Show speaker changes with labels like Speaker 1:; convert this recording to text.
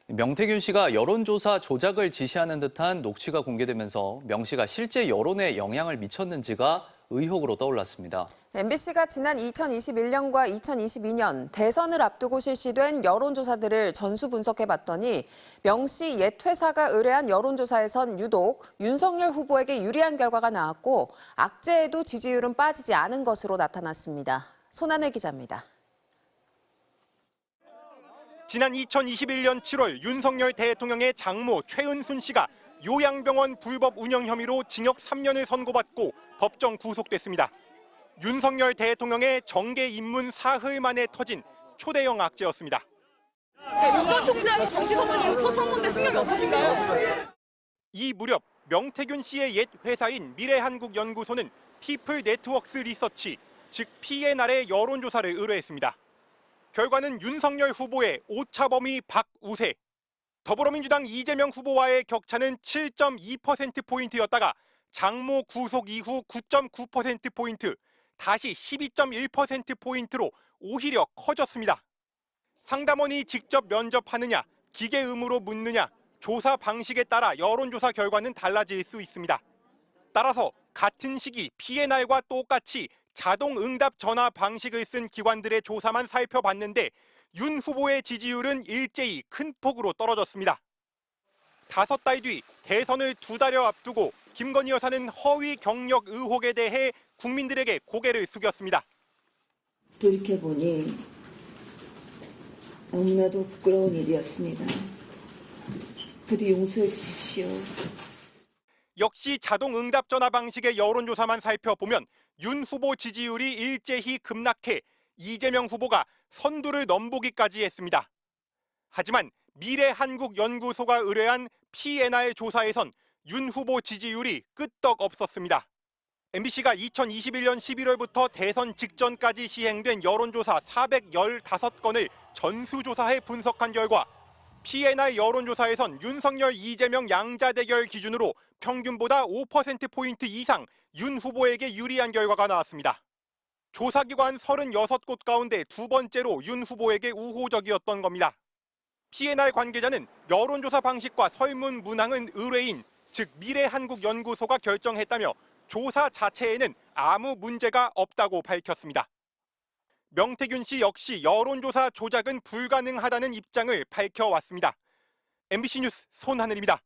Speaker 1: 명태균 씨가 여론조사 조작을 지시하는 듯한 녹취가 공개되면서 명 씨가 실제 여론에 영향을 미쳤는지가 의혹으로 떠올랐습니다.
Speaker 2: MBC가 지난 2021년과 2022년 대선을 앞두고 실시된 여론조사들을 전수 분석해봤더니 명 씨 옛 회사가 의뢰한 여론조사에선 유독 윤석열 후보에게 유리한 결과가 나왔고 악재에도 지지율은 빠지지 않은 것으로 나타났습니다. 손하늘 기자입니다.
Speaker 3: 지난 2021년 7월 윤석열 대통령의 장모 최은순 씨가 요양병원 불법 운영 혐의로 징역 3년을 선고받고 법정 구속됐습니다. 윤석열 대통령의 정계 입문 사흘 만에 터진 초대형 악재였습니다.
Speaker 4: 윤 전 총장 정치 선언 이후 첫 선거인데 신경이 어떠신가요?
Speaker 3: 이 무렵 명태균 씨의 옛 회사인 미래한국연구소는 피플 네트워크스 리서치, 즉 PNR의 여론조사를 의뢰했습니다. 결과는 윤석열 후보의 오차범위 박우세, 더불어민주당 이재명 후보와의 격차는 7.2%포인트였다가 장모 구속 이후 9.9%포인트, 다시 12.1%포인트로 오히려 커졌습니다. 상담원이 직접 면접하느냐, 기계음으로 묻느냐, 조사 방식에 따라 여론조사 결과는 달라질 수 있습니다. 따라서 같은 시기 PNR과 똑같이 자동 응답 전화 방식을 쓴 기관들의 조사만 살펴봤는데 윤 후보의 지지율은 일제히 큰 폭으로 떨어졌습니다. 5달 뒤 대선을 2달여 앞두고 김건희 여사는 허위 경력 의혹에 대해 국민들에게 고개를 숙였습니다.
Speaker 5: 돌이켜보니 너무나도 부끄러운 일이었습니다. 부디 용서해 주십시오.
Speaker 3: 역시 자동 응답 전화 방식의 여론조사만 살펴보면 윤 후보 지지율이 일제히 급락해 이재명 후보가 선두를 넘보기까지 했습니다. 하지만 미래한국연구소가 의뢰한 PNR 조사에선 윤 후보 지지율이 끄떡없었습니다. MBC가 2021년 11월부터 대선 직전까지 시행된 여론조사 415건을 전수조사해 분석한 결과 PNR 여론조사에선 윤석열, 이재명 양자 대결 기준으로 평균보다 5%포인트 이상 윤 후보에게 유리한 결과가 나왔습니다. 조사기관 36곳 가운데 두 번째로 윤 후보에게 우호적이었던 겁니다. PNR 관계자는 여론조사 방식과 설문 문항은 의뢰인, 즉 미래한국연구소가 결정했다며 조사 자체에는 아무 문제가 없다고 밝혔습니다. 명태균 씨 역시 여론조사 조작은 불가능하다는 입장을 밝혀왔습니다. MBC 뉴스 손하늘입니다.